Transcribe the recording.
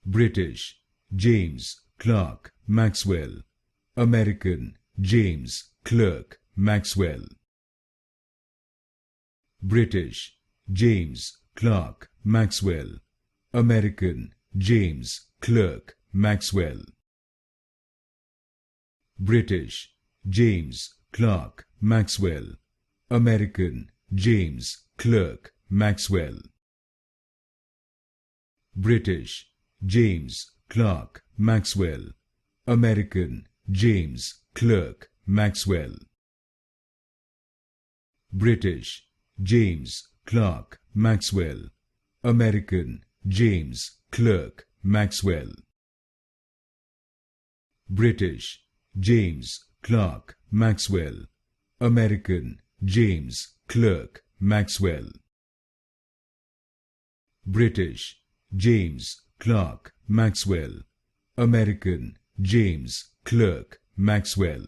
British, James Clerk Maxwell. American, James Clerk Maxwell. British, James Clerk Maxwell. American, James Clerk Maxwell. British, James Clerk Maxwell. American, James Clerk Maxwell. British, James Clerk Maxwell. American, James Clerk Maxwell. British, James Clerk Maxwell. American, James Clerk Maxwell. British, James Clerk Maxwell. American, James Clerk Maxwell. British, James Clerk Maxwell. American, James Clerk Maxwell.